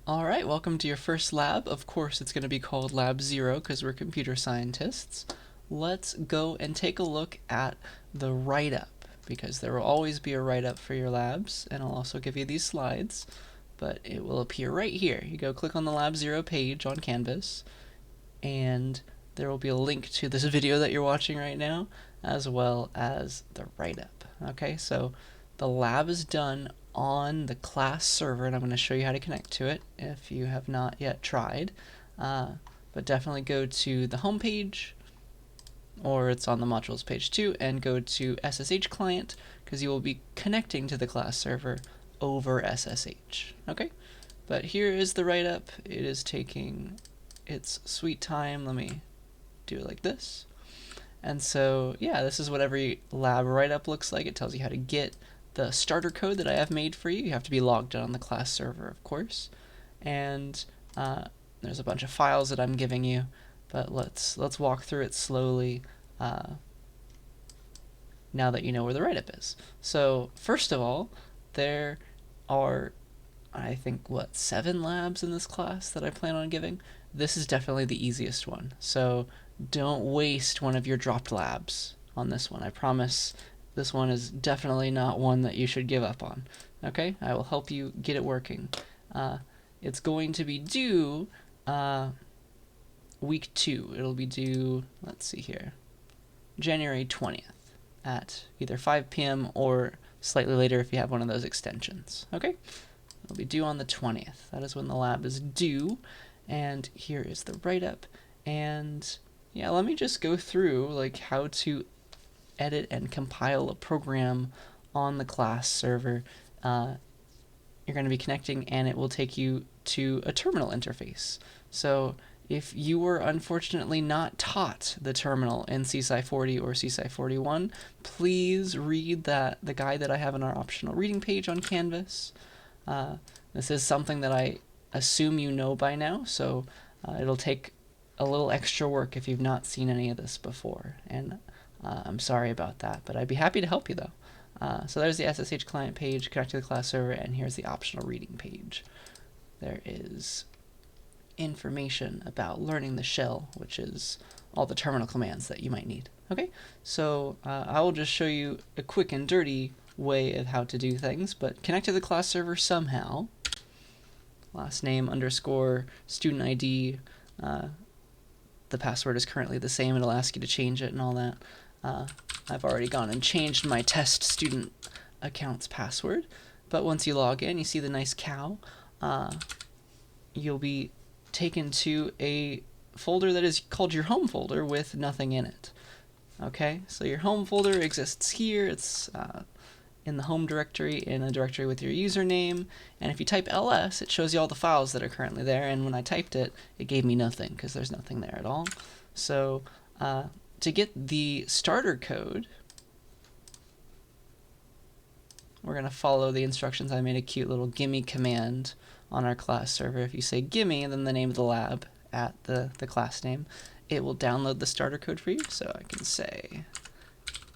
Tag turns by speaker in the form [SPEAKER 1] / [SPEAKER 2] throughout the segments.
[SPEAKER 1] Alright, welcome to your first lab. Of course it's going to be called Lab 0 because we're computer scientists. Let's go and take a look at the write-up, because there will always be a write-up for your labs, and I'll also give you these slides, but it will appear right here. You go click on the Lab 0 page on Canvas, and there will be a link to this video that you're watching right now, as well as the write-up. Okay, so the lab is done on the class server, and I'm going to show you how to connect to it if you have not yet tried. But definitely go to the home page, or it's on the modules page too, and go to SSH client, because you will be connecting to the class server over SSH. Okay, but here is the write-up. It is taking its sweet time. Let me do it like this. And so, yeah, this is what every lab write-up looks like. It tells you how to get the starter code that I have made for you. You have to be logged in on the class server, of course. And there's a bunch of files that I'm giving you, but let's walk through it slowly now that you know where the write-up is. So first of all, there are, I think, 7 labs in this class that I plan on giving. This is definitely the easiest one, so don't waste one of your dropped labs on this one. I promise this one is definitely not one that you should give up on. Okay, I will help you get it working. It's going to be due week 2. It'll be due, let's see here, January 20th at either 5 p.m. or slightly later if you have one of those extensions. Okay, it'll be due on the 20th. That is when the lab is due. And here is the write-up. And yeah, let me just go through like how to edit and compile a program on the class server. You're going to be connecting, and it will take you to a terminal interface. So if you were unfortunately not taught the terminal in CSCI 40 or CSCI 41, please read the guide that I have on our optional reading page on Canvas. This is something that I assume you know by now, so it'll take a little extra work if you've not seen any of this before, and I'm sorry about that, but I'd be happy to help you though. So there's the SSH client page, connect to the class server, and here's the optional reading page. There is information about learning the shell, which is all the terminal commands that you might need. Okay, so I will just show you a quick and dirty way of how to do things, but connect to the class server somehow. Last name underscore student ID. The password is currently the same. It'll ask you to change it and all that. I've already gone and changed my test student account's password, but once you log in, you see the nice cow. You'll be taken to a folder that is called your home folder with nothing in it. Okay, so your home folder exists here. It's in the home directory, in a directory with your username, and if you type ls, it shows you all the files that are currently there, and when I typed it, it gave me nothing because there's nothing there at all. So to get the starter code, we're going to follow the instructions. I made a cute little gimme command on our class server. If you say gimme and then the name of the lab at the class name, it will download the starter code for you. So I can say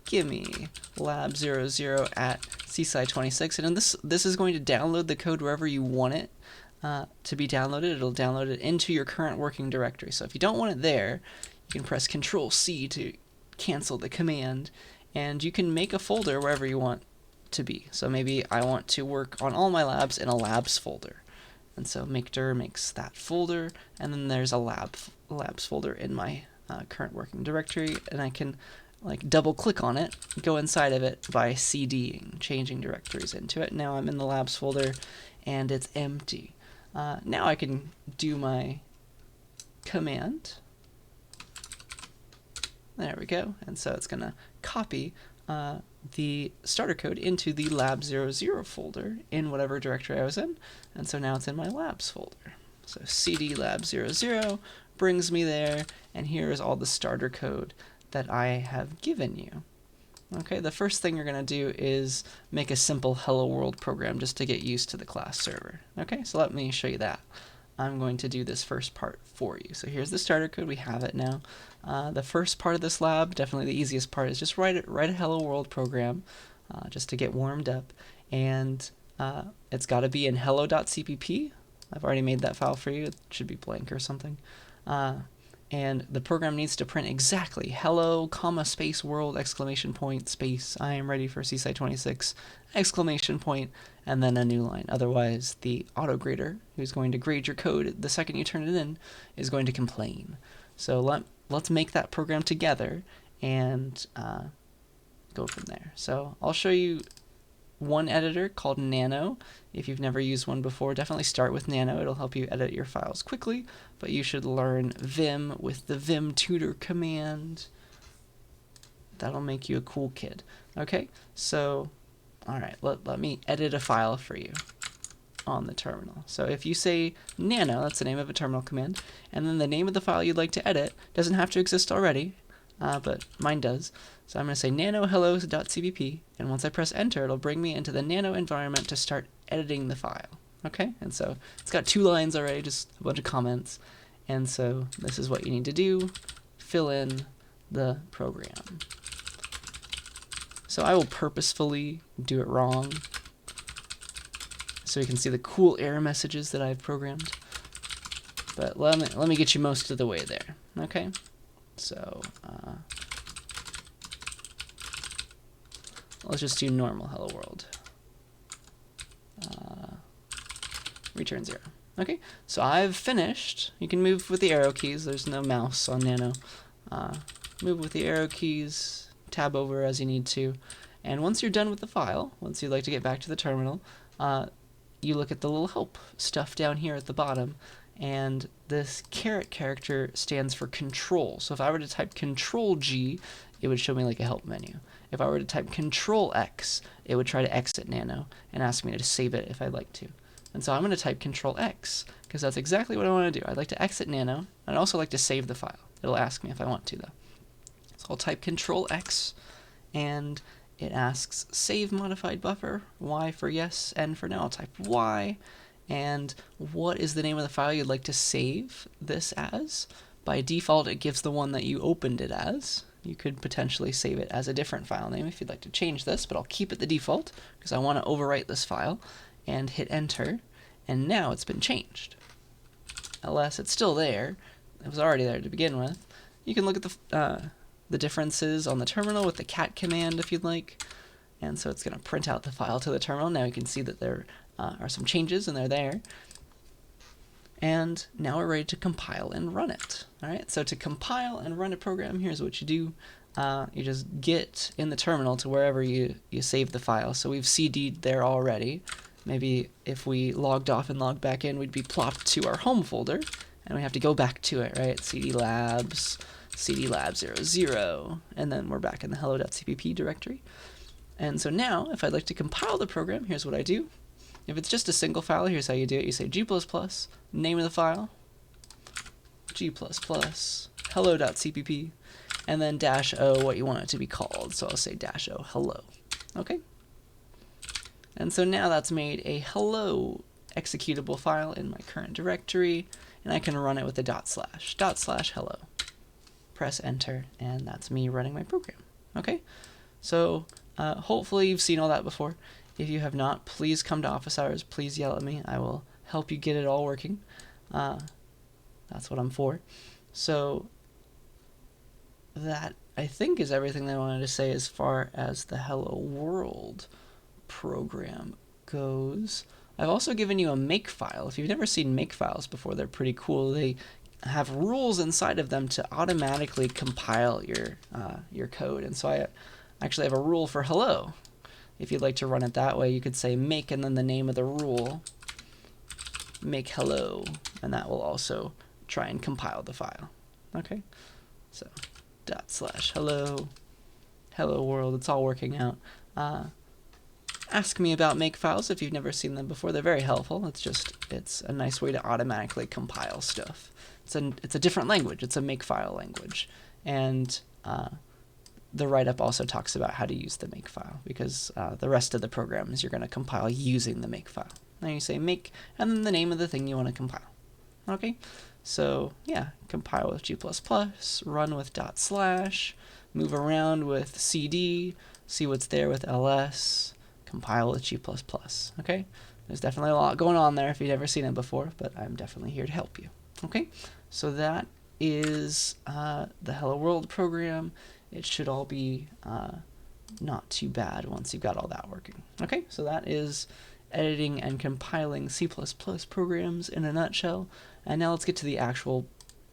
[SPEAKER 1] gimme lab 00 at CSCI26, and this is going to download the code wherever you want it to be downloaded. It'll download it into your current working directory. So if you don't want it there, you can press Control-C to cancel the command, and you can make a folder wherever you want to be. So maybe I want to work on all my labs in a labs folder, and so makedir makes that folder, and then there's a labs folder in my current working directory, and I can like double click on it, go inside of it by CDing, changing directories into it. Now I'm in the labs folder and it's empty. Now I can do my command. There we go. And so it's going to copy the starter code into the lab 00 folder in whatever directory I was in. And so now it's in my labs folder. So cd lab 00 brings me there, and here is all the starter code that I have given you. Okay, the first thing you're going to do is make a simple hello world program just to get used to the class server. Okay, so let me show you that. I'm going to do this first part for you. So here's the starter code. We have it now. The first part of this lab, definitely the easiest part, is just write a hello world program just to get warmed up. And it's got to be in hello.cpp, I've already made that file for you. It should be blank or something. And the program needs to print exactly hello, comma, space, world, exclamation point, space, I am ready for CSCI 26, exclamation point, and then a new line. Otherwise, the auto grader, who's going to grade your code the second you turn it in, is going to complain. So let's make that program together and go from there. So I'll show you one editor called Nano. If you've never used one before, definitely start with Nano. It'll help you edit your files quickly, but you should learn Vim with the Vim tutor command. That'll make you a cool kid. Okay, so all right, let me edit a file for you on the terminal. So if you say Nano, that's the name of a terminal command, and then the name of the file you'd like to edit doesn't have to exist already, but mine does. So I'm going to say nanohello.cpp, and once I press enter, it'll bring me into the Nano environment to start editing the file. Okay, and so it's got 2 lines already, just a bunch of comments, and so this is what you need to do: fill in the program. So I will purposefully do it wrong so you can see the cool error messages that I've programmed, but let me get you most of the way there. Okay, so let's just do normal hello world. Return 0. Okay, so I've finished. You can move with the arrow keys. There's no mouse on Nano. Move with the arrow keys, tab over as you need to, and once you're done with the file, once you'd like to get back to the terminal, you look at the little help stuff down here at the bottom, and this caret character stands for control. So if I were to type Control G, it would show me like a help menu. If I were to type Control X, it would try to exit Nano and ask me to save it if I'd like to. And so I'm going to type Control X because that's exactly what I want to do. I'd like to exit Nano. I'd also like to save the file. It'll ask me if I want to, though. So I'll type Control X, and it asks save modified buffer, Y for yes, N for no. I'll type Y, and what is the name of the file you'd like to save this as? By default, it gives the one that you opened it as. You could potentially save it as a different file name if you'd like to change this, but I'll keep it the default because I want to overwrite this file, and hit enter, and now it's been changed. Unless it's still there, it was already there to begin with. You can look at the differences on the terminal with the cat command if you'd like, and so it's going to print out the file to the terminal. Now you can see that there are some changes, and they're there. And now we're ready to compile and run it. All right, so to compile and run a program, here's what you do. You just get in the terminal to wherever you save the file. So we've CD'd there already. Maybe if we logged off and logged back in, we'd be plopped to our home folder, and we have to go back to it, right? CD labs 00, and then we're back in the hello.cpp directory. And so now, if I'd like to compile the program, here's what I do. If it's just a single file, here's how you do it. You say g++, name of the file, g++, hello.cpp, and then -o what you want it to be called. So I'll say -o hello. Okay? And so now that's made a hello executable file in my current directory, and I can run it with the // hello. Press enter, and that's me running my program. Okay? So hopefully you've seen all that before. If you have not, please come to office hours. Please yell at me. I will help you get it all working. That's what I'm for. So that, I think, is everything that I wanted to say as far as the Hello World program goes. I've also given you a makefile. If you've never seen makefiles before, they're pretty cool. They have rules inside of them to automatically compile your code. And so I actually have a rule for hello. If you'd like to run it that way, you could say make and then the name of the rule, make hello, and that will also try and compile the file. Okay, so /hello, hello world, it's all working out. Ask me about makefiles if you've never seen them before. They're very helpful. It's a nice way to automatically compile stuff. It's a different language. It's a makefile language, and the write-up also talks about how to use the makefile, because the rest of the programs you're going to compile using the makefile. Now you say make and then the name of the thing you want to compile. Okay, so yeah, compile with g++, run with /, move around with cd, see what's there with ls, compile with g++. Okay, There's definitely a lot going on there if you've never seen it before, but I'm definitely here to help you. Okay, so that is the Hello World program. It should all be not too bad once you've got all that working. Okay, so that is editing and compiling C++ programs in a nutshell. And now let's get to the actual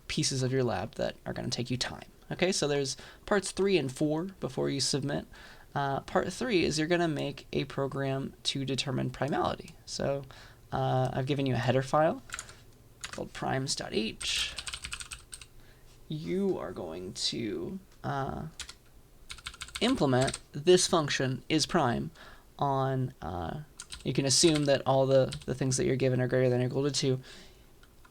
[SPEAKER 1] pieces of your lab that are going to take you time. Okay, so there's parts 3 and 4 before you submit. Part 3 is you're going to make a program to determine primality. So I've given you a header file called primes.h. You are going to implement this function isPrime on, you can assume that all the things that you're given are greater than or equal to 2,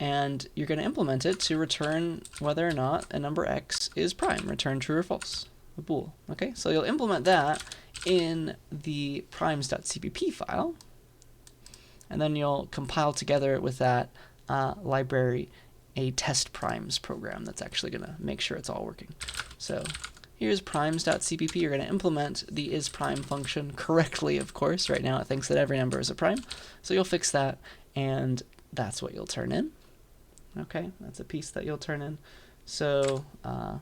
[SPEAKER 1] and you're going to implement it to return whether or not a number x is prime, return true or false, a bool. Okay, so you'll implement that in the primes.cpp file, and then you'll compile together with that library a test primes program that's actually going to make sure it's all working. So here's primes.cpp. You're going to implement the isPrime function correctly, of course. Right now it thinks that every number is a prime. So you'll fix that, and that's what you'll turn in. Okay, that's a piece that you'll turn in. So I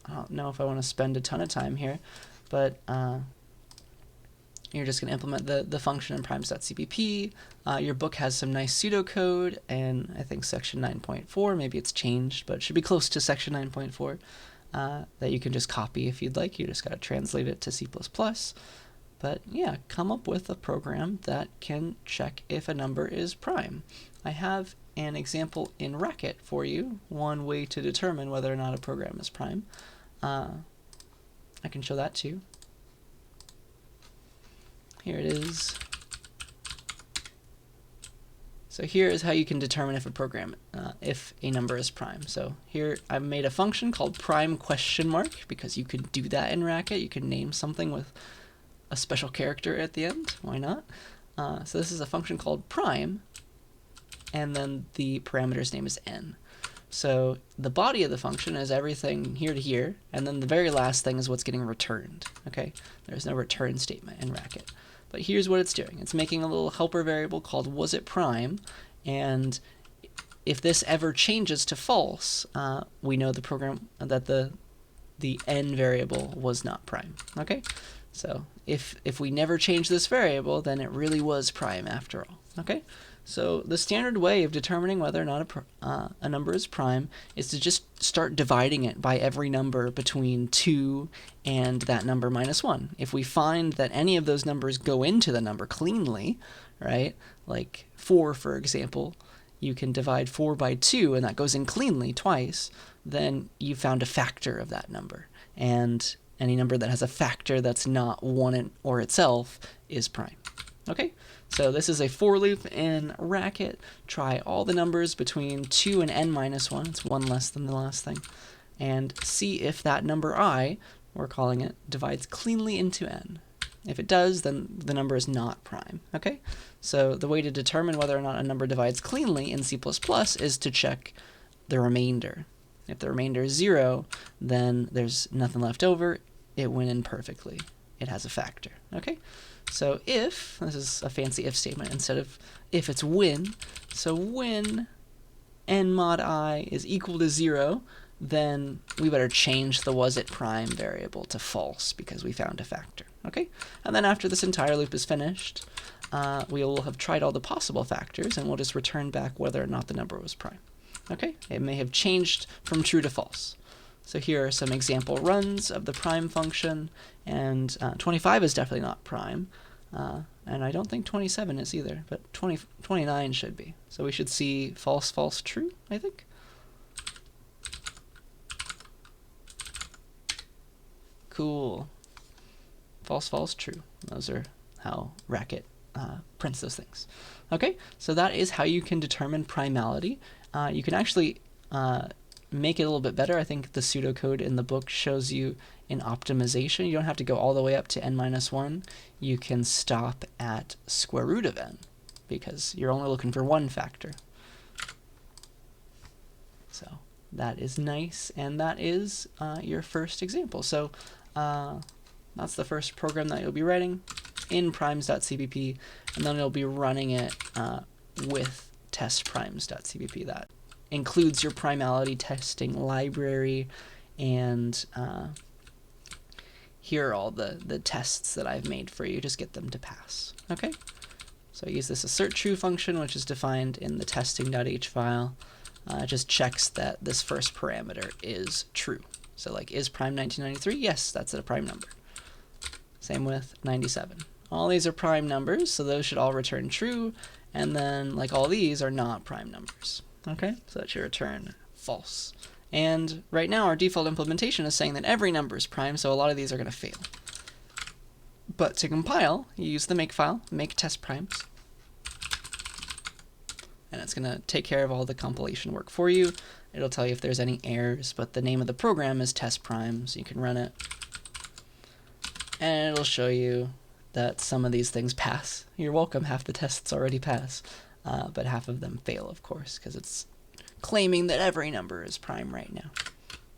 [SPEAKER 1] don't know if I want to spend a ton of time here, but you're just going to implement the function in primes.cpp. Your book has some nice pseudocode, and I think section 9.4, maybe it's changed, but it should be close to section 9.4, that you can just copy if you'd like. You just got to translate it to C++. But yeah, come up with a program that can check if a number is prime. I have an example in Racket for you, one way to determine whether or not a program is prime. I can show that too. Here it is. So here is how you can determine if a program, if a number is prime. So here I've made a function called prime question mark, because you could do that in Racket. You can name something with a special character at the end. Why not? So this is a function called prime, and then the parameter's name is n. So the body of the function is everything here to here, and then the very last thing is what's getting returned. Okay, there's no return statement in Racket. But here's what it's doing. It's making a little helper variable called wasItPrime, and if this ever changes to false, we know the program that the n variable was not prime. Okay, so if we never change this variable, then it really was prime after all. Okay, so the standard way of determining whether or not a number is prime is to just start dividing it by every number between 2 and that number minus 1. If we find that any of those numbers go into the number cleanly, right, like 4 for example, you can divide 4 by 2 and that goes in cleanly twice, then you found a factor of that number. And any number that has a factor that's not 1 or itself is prime. Okay, so this is a for loop in Racket. Try all the numbers between 2 and n minus 1, it's 1 less than the last thing, and see if that number I, we're calling it, divides cleanly into n. If it does, then the number is not prime. Okay, so the way to determine whether or not a number divides cleanly in C++ is to check the remainder. If the remainder is 0, then there's nothing left over, it went in perfectly. It has a factor. Okay, so if, this is a fancy if statement, instead of if it's when, so when n mod I is equal to 0, then we better change the wasItPrime variable to false because we found a factor. Okay, and then after this entire loop is finished, we will have tried all the possible factors and we'll just return back whether or not the number was prime. Okay, it may have changed from true to false. So here are some example runs of the prime function, and 25 is definitely not prime, and I don't think 27 is either, but 29 should be. So we should see false, false, true, I think. Cool. False, false, true. Those are how Racket prints those things. Okay, so that is how you can determine primality. You can actually make it a little bit better. I think the pseudocode in the book shows you an optimization. You don't have to go all the way up to n minus 1. You can stop at square root of n because you're only looking for one factor. So that is nice, and that is your first example. So that's the first program that you'll be writing. in primes.cpp, and then it'll be running it with test primes.cpp. That includes your primality testing library, and here are all the tests that I've made for you. Just get them to pass. Okay? So I use this assert true function, which is defined in the testing.h file. It just checks that this first parameter is true. So like, is prime 1993? Yes, that's a prime number. Same with 97. All these are prime numbers, so those should all return true. And then, like, all these are not prime numbers. Okay? So that should return false. And right now, our default implementation is saying that every number is prime, so a lot of these are going to fail. But to compile, you use the make file, make test primes. And it's going to take care of all the compilation work for you. It'll tell you if there's any errors, but the name of the program is test prime, so you can run it. And it'll show you that some of these things pass. You're welcome, half the tests already pass, but half of them fail, of course, because it's claiming that every number is prime right now.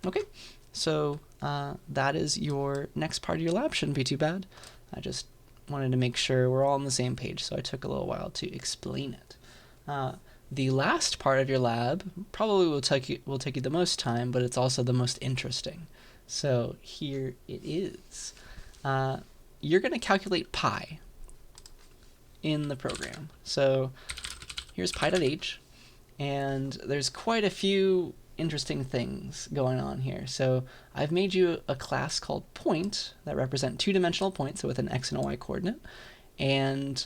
[SPEAKER 1] Okay, so that is your next part of your lab. Shouldn't be too bad. I just wanted to make sure we're all on the same page, so I took a little while to explain it. The last part of your lab probably will take you the most time, but it's also the most interesting. So here it is. You're going to calculate pi in the program. So here's pi.h, and there's quite a few interesting things going on here. So I've made you a class called point that represent two-dimensional points, so with an x and a y coordinate, and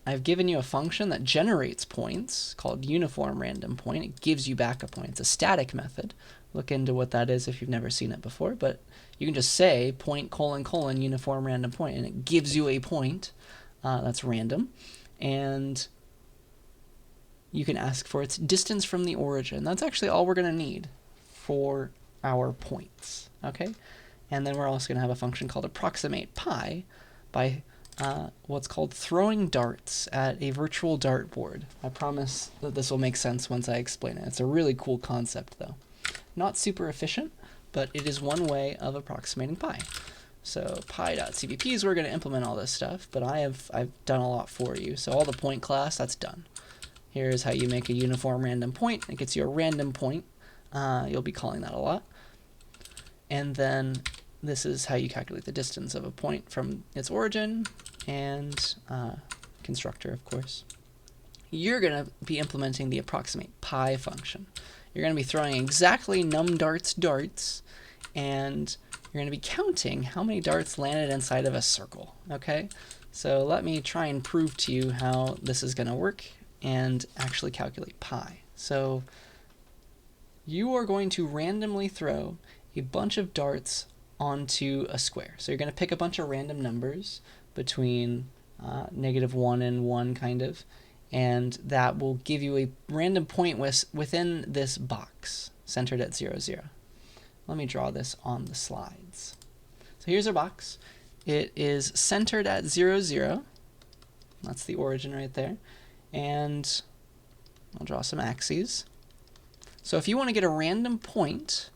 [SPEAKER 1] I've given you a function that generates points called uniform random point. It gives you back a point. It's a static method. Look into what that is if you've never seen it before, but you can just say point : : uniform random point, and it gives you a point that's random, and you can ask for its distance from the origin. That's actually all we're going to need for our points, okay? And then we're also going to have a function called approximate pi by what's called throwing darts at a virtual dartboard. I promise that this will make sense once I explain it. It's a really cool concept, though. Not super efficient, but it is one way of approximating pi. So pi.cpp is where we're going to implement all this stuff, but I've done a lot for you. So all the point class, that's done. Here's how you make a uniform random point. It gets you a random point. You'll be calling that a lot. And then this is how you calculate the distance of a point from its origin, and constructor, of course. You're going to be implementing the approximate pi function. You're going to be throwing exactly num darts, and you're going to be counting how many darts landed inside of a circle, okay? So let me try and prove to you how this is going to work and actually calculate pi. So you are going to randomly throw a bunch of darts onto a square. So you're going to pick a bunch of random numbers between -1 and 1, kind of, and that will give you a random point within this box centered at 0, 0. Let me draw this on the slides. So here's our box. It is centered at 0, 0. That's the origin right there. And I'll draw some axes. So if you want to get a random point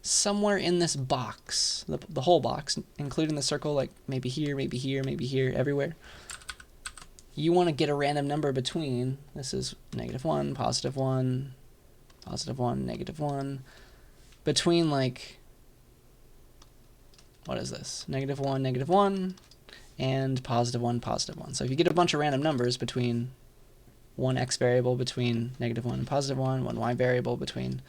[SPEAKER 1] somewhere in this box, the whole box, including the circle, like maybe here, maybe here, maybe here, everywhere, you want to get a random number between, this is -1, +1, +1, -1, between, like, what is this? -1, -1, and +1, +1. So if you get a bunch of random numbers between one x variable between -1 and +1, one y variable between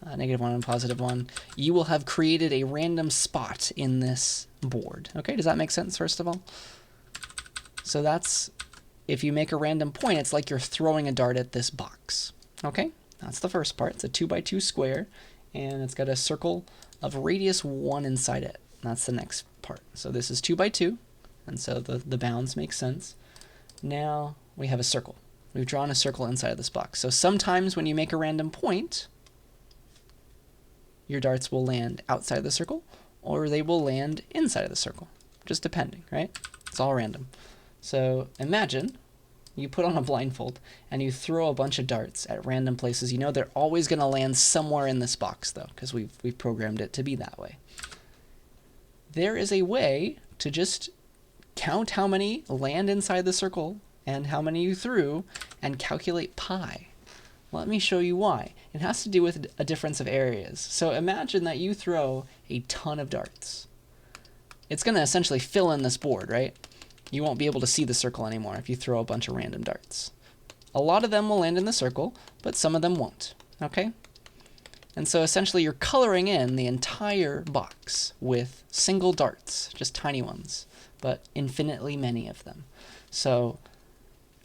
[SPEAKER 1] -1 and +1, you will have created a random spot in this board. Okay, does that make sense, first of all? So that's, if you make a random point, it's like you're throwing a dart at this box. Okay, that's the first part. It's a 2 by 2 square, and it's got a circle of radius 1 inside it. That's the next part. So this is 2 by 2, and so the bounds make sense. Now we have a circle. We've drawn a circle inside of this box. So sometimes when you make a random point, your darts will land outside of the circle, or they will land inside of the circle, just depending, right? It's all random. So imagine you put on a blindfold and you throw a bunch of darts at random places. You know they're always going to land somewhere in this box, though, because we've programmed it to be that way. There is a way to just count how many land inside the circle and how many you threw, and calculate pi. Let me show you why. It has to do with a difference of areas. So imagine that you throw a ton of darts. It's going to essentially fill in this board, right? You won't be able to see the circle anymore if you throw a bunch of random darts. A lot of them will land in the circle, but some of them won't, okay? And so essentially you're coloring in the entire box with single darts, just tiny ones, but infinitely many of them. So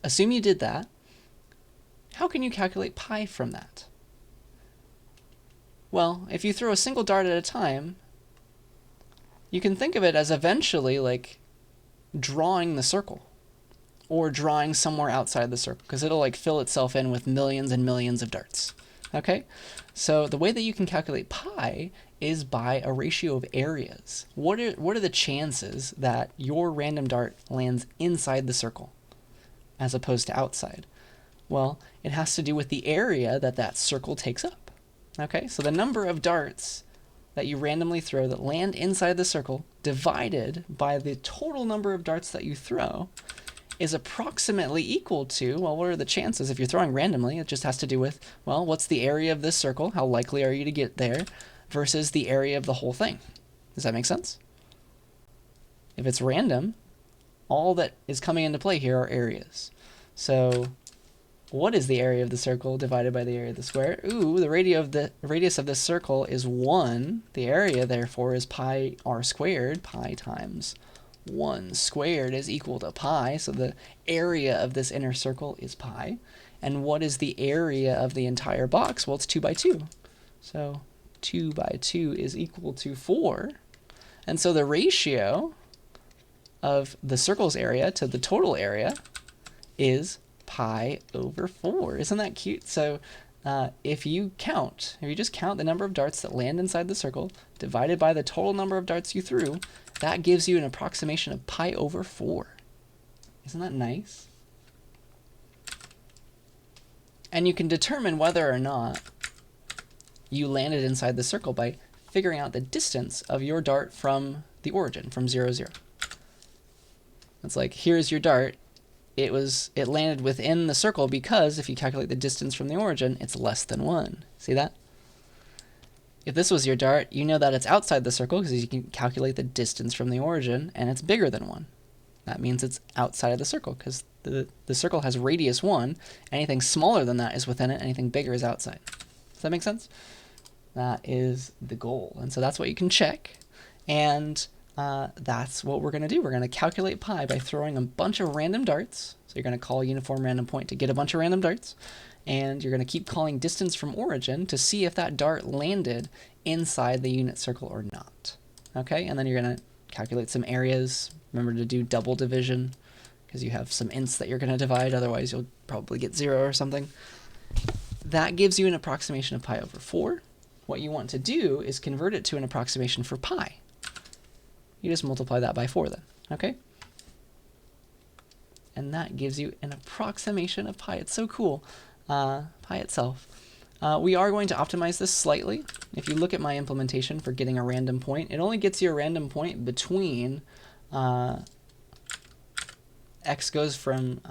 [SPEAKER 1] assume you did that. How can you calculate pi from that? Well, if you throw a single dart at a time, you can think of it as eventually like drawing the circle or drawing somewhere outside the circle, because it'll like fill itself in with millions and millions of darts. Okay? So the way that you can calculate pi is by a ratio of areas. What are the chances that your random dart lands inside the circle as opposed to outside? Well, it has to do with the area that that circle takes up. Okay, so the number of darts that you randomly throw that land inside the circle divided by the total number of darts that you throw is approximately equal to, well, what are the chances? If you're throwing randomly, it just has to do with, well, what's the area of this circle? How likely are you to get there versus the area of the whole thing? Does that make sense? If it's random, all that is coming into play here are areas. So what is the area of the circle divided by the area of the square? Ooh, the radius of this circle is 1. The area, therefore, is pi r squared. Pi times 1 squared is equal to pi. So the area of this inner circle is pi. And what is the area of the entire box? Well, it's 2 by 2. So 2 by 2 is equal to 4. And so the ratio of the circle's area to the total area is pi over 4. Isn't that cute? So if you just count the number of darts that land inside the circle divided by the total number of darts you threw, that gives you an approximation of pi over 4. Isn't that nice? And you can determine whether or not you landed inside the circle by figuring out the distance of your dart from the origin, from 0, 0. It's like, here's your dart. It landed within the circle because if you calculate the distance from the origin, it's less than 1. See that? If this was your dart, you know that it's outside the circle because you can calculate the distance from the origin, and it's bigger than 1. That means it's outside of the circle because the circle has radius 1. Anything smaller than that is within it. Anything bigger is outside. Does that make sense? That is the goal. And so that's what you can check. And that's what we're going to do. We're going to calculate pi by throwing a bunch of random darts. So you're going to call uniform random point to get a bunch of random darts. And you're going to keep calling distance from origin to see if that dart landed inside the unit circle or not. Okay, and then you're going to calculate some areas. Remember to do double division because you have some ints that you're going to divide. Otherwise, you'll probably get 0 or something. That gives you an approximation of pi over 4. What you want to do is convert it to an approximation for pi. You just multiply that by 4 then, okay? And that gives you an approximation of pi. It's so cool, pi itself. We are going to optimize this slightly. If you look at my implementation for getting a random point, it only gets you a random point between x goes from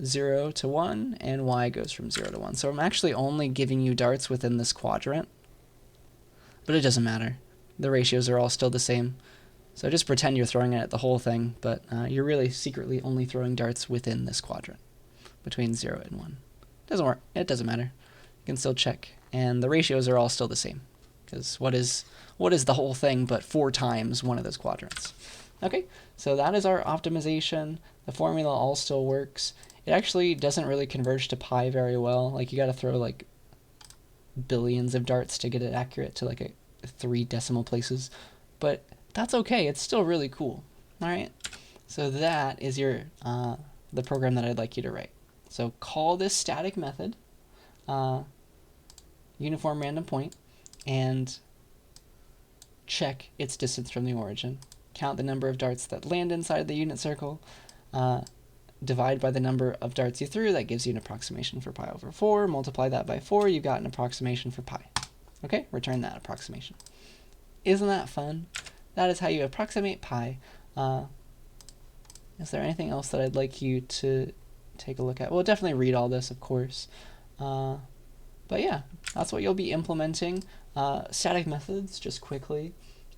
[SPEAKER 1] 0 to 1 and y goes from 0 to 1. So I'm actually only giving you darts within this quadrant, but it doesn't matter. The ratios are all still the same. So just pretend you're throwing it at the whole thing, but you're really secretly only throwing darts within this quadrant, between 0 and 1. Doesn't work. It doesn't matter. You can still check. And the ratios are all still the same, because what is the whole thing but 4 times one of those quadrants? Okay, so that is our optimization. The formula all still works. It actually doesn't really converge to pi very well. Like, you got to throw like billions of darts to get it accurate to like 3 decimal places. But that's okay. It's still really cool. All right. So that is your the program that I'd like you to write. So call this static method uniform random point and check its distance from the origin. Count the number of darts that land inside the unit circle. Divide by the number of darts you threw. That gives you an approximation for pi over 4. Multiply that by 4. You've got an approximation for pi. Okay. Return that approximation. Isn't that fun? That is how you approximate pi Is there anything else that I'd like you to take a look at? Well, definitely read all this, of course. But yeah, that's what you'll be implementing. Static methods, just quickly.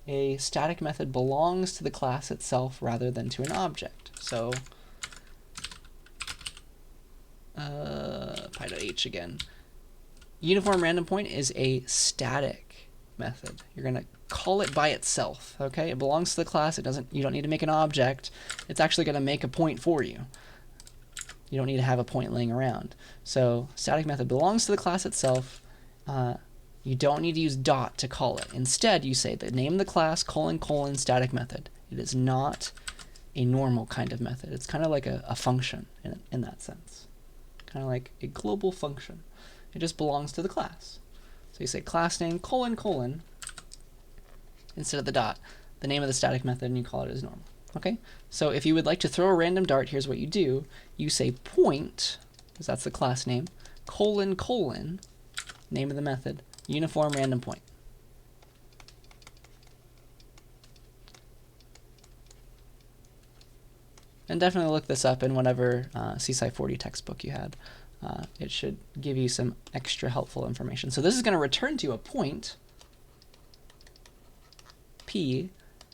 [SPEAKER 1] A static method belongs to the class itself rather than to an object. So, pi.h again. Uniform random point is a static method. You're going to call it by itself, okay? It belongs to the class. You don't need to make an object. It's actually going to make a point for you. You don't need to have a point laying around. So static method belongs to the class itself. You don't need to use dot to call it. Instead, you say the name of the class, : static method. It is not a normal kind of method. It's kind of like a function in that sense. Kind of like a global function. It just belongs to the class. So you say class name, : instead of the dot, the name of the static method, and you call it as normal. Okay? So if you would like to throw a random dart, here's what you do. You say point, because that's the class name, : name of the method, uniform random point. And definitely look this up in whatever CSCI 40 textbook you had. It should give you some extra helpful information. So this is going to return to a point, P,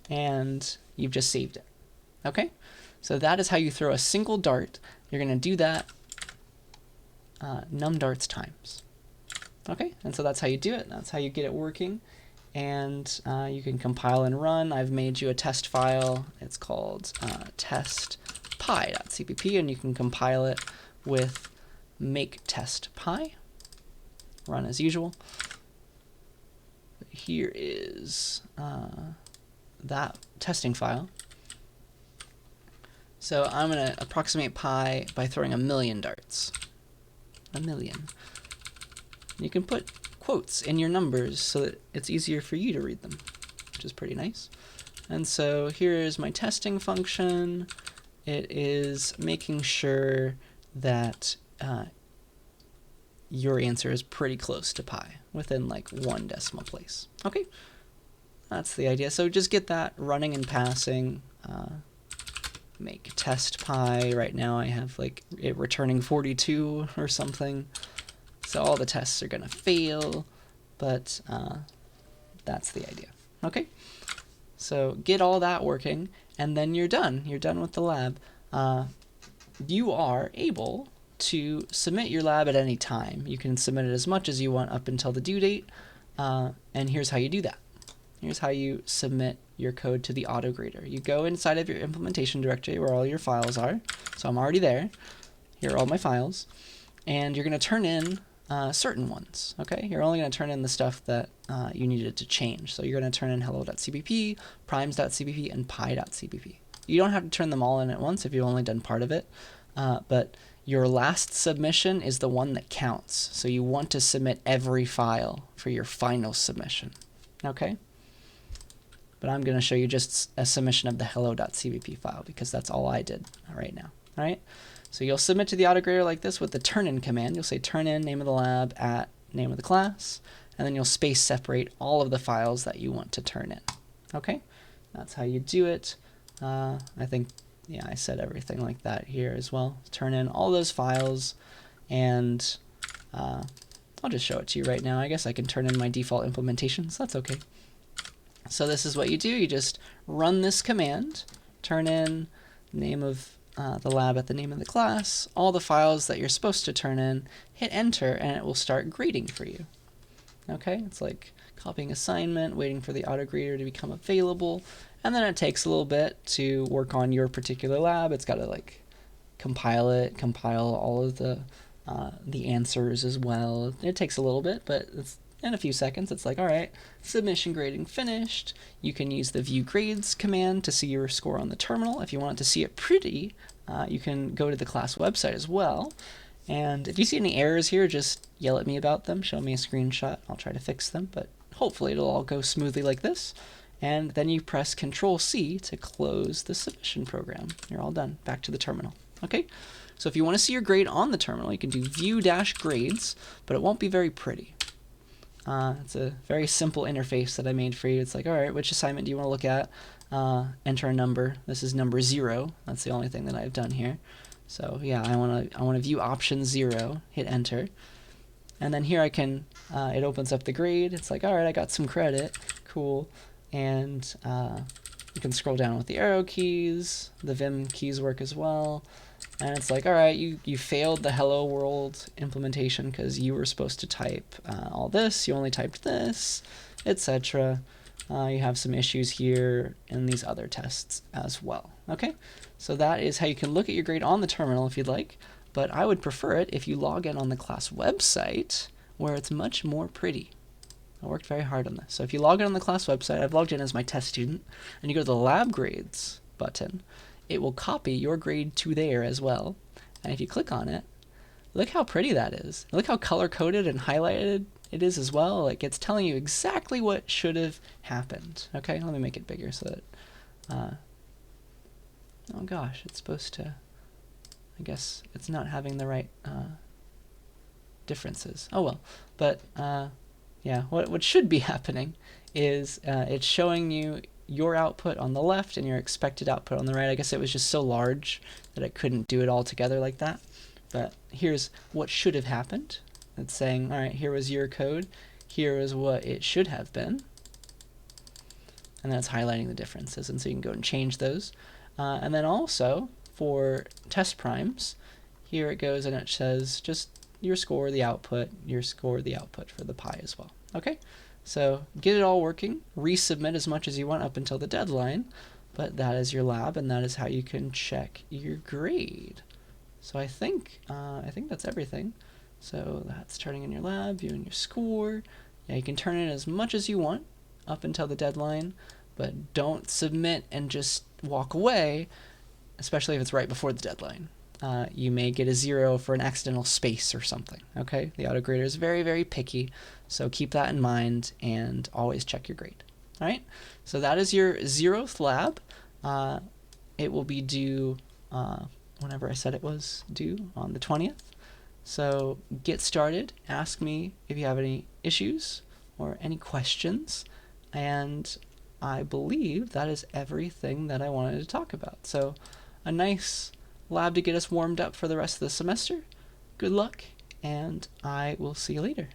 [SPEAKER 1] and you've just saved it. Okay? So that is how you throw a single dart. You're going to do that num darts times. Okay? And so that's how you do it. That's how you get it working. And you can compile and run. I've made you a test file. It's called test.py.cpp, and you can compile it with make test py. Run as usual. Here is that testing file. So I'm going to approximate pi by throwing 1,000,000 darts. 1,000,000. You can put quotes in your numbers so that it's easier for you to read them, which is pretty nice. And so here is my testing function. It is making sure that your answer is pretty close to pi, within like 1 decimal place. Okay, that's the idea. So just get that running and passing. Make test pi. Right now I have like it returning 42 or something. So all the tests are gonna fail, but that's the idea. Okay, so get all that working, and then you're done. You're done with the lab. You are able to submit your lab at any time. You can submit it as much as you want up until the due date, and here's how you do that. Here's how you submit your code to the autograder. You go inside of your implementation directory where all your files are. So I'm already there. Here are all my files. And you're going to turn in certain ones. Okay, you're only going to turn in the stuff that you needed to change. So you're going to turn in hello.cpp, primes.cpp, and pi.cpp. You don't have to turn them all in at once if you've only done part of it, but your last submission is the one that counts. So you want to submit every file for your final submission. Okay? But I'm going to show you just a submission of the hello.cpp file because that's all I did right now. All right? So you'll submit to the autograder like this with the turn-in command. You'll say turn-in name of the lab at name of the class, and then you'll space separate all of the files that you want to turn in. Okay? That's how you do it. I think, yeah, I said everything like that here as well. Turn in all those files, and I'll just show it to you right now. I guess I can turn in my default implementation, so that's okay. So this is what you do. You just run this command, turn in name of the lab at the name of the class, all the files that you're supposed to turn in, hit enter, and it will start grading for you. Okay, it's like copying assignment, waiting for the autograder to become available, and then it takes a little bit to work on your particular lab. It's got to like compile it, compile all of the answers as well. It takes a little bit, but it's in a few seconds. It's like, all right, submission grading finished. You can use the view grades command to see your score on the terminal. If you want to see it pretty, you can go to the class website as well. And if you see any errors here, just yell at me about them. Show me a screenshot. I'll try to fix them, but hopefully it'll all go smoothly like this. And then you press Control-C to close the submission program. You're all done. Back to the terminal. Okay? So if you want to see your grade on the terminal, you can do view-grades, but it won't be very pretty. It's a very simple interface that I made for you. It's like, all right, which assignment do you want to look at? enter a number. This is number 0. That's the only thing that I've done here. So yeah, I want to view option 0, hit enter. And then here I can, it opens up the grade. It's like, all right, I got some credit, cool. And you can scroll down with the arrow keys. The Vim keys work as well. And it's like, all right, you failed the hello world implementation because you were supposed to type all this, you only typed this, etc. You have some issues here in these other tests as well. Okay, so that is how you can look at your grade on the terminal if you'd like, but I would prefer it if you log in on the class website where it's much more pretty. I worked very hard on this. So if you log in on the class website, I've logged in as my test student, and you go to the lab grades button, it will copy your grade to there as well. And if you click on it, look how pretty that is. Look how color-coded and highlighted it is as well. Like, it's telling you exactly what should have happened. Okay, let me make it bigger so that, oh gosh, it's supposed to, I guess it's not having the right differences. Oh well, but yeah, what should be happening is it's showing you your output on the left and your expected output on the right. I guess it was just so large that it couldn't do it all together like that. But here's what should have happened. It's saying, all right, here was your code. Here is what it should have been. And then it's highlighting the differences. And so you can go and change those. And then also for test primes, here it goes and it says just your score, the output, your score, the output for the pi as well. Okay? So get it all working, resubmit as much as you want up until the deadline, but that is your lab and that is how you can check your grade. So I think that's everything. So that's turning in your lab, viewing your score. Yeah, you can turn in as much as you want up until the deadline, but don't submit and just walk away, especially if it's right before the deadline. You may get a 0 for an accidental space or something, okay? The autograder is very, very picky, so keep that in mind and always check your grade. All right, so that is your 0th lab. It will be due whenever I said it was due, on the 20th. So get started, ask me if you have any issues or any questions, and I believe that is everything that I wanted to talk about. So a nice lab to get us warmed up for the rest of the semester. Good luck, and I will see you later.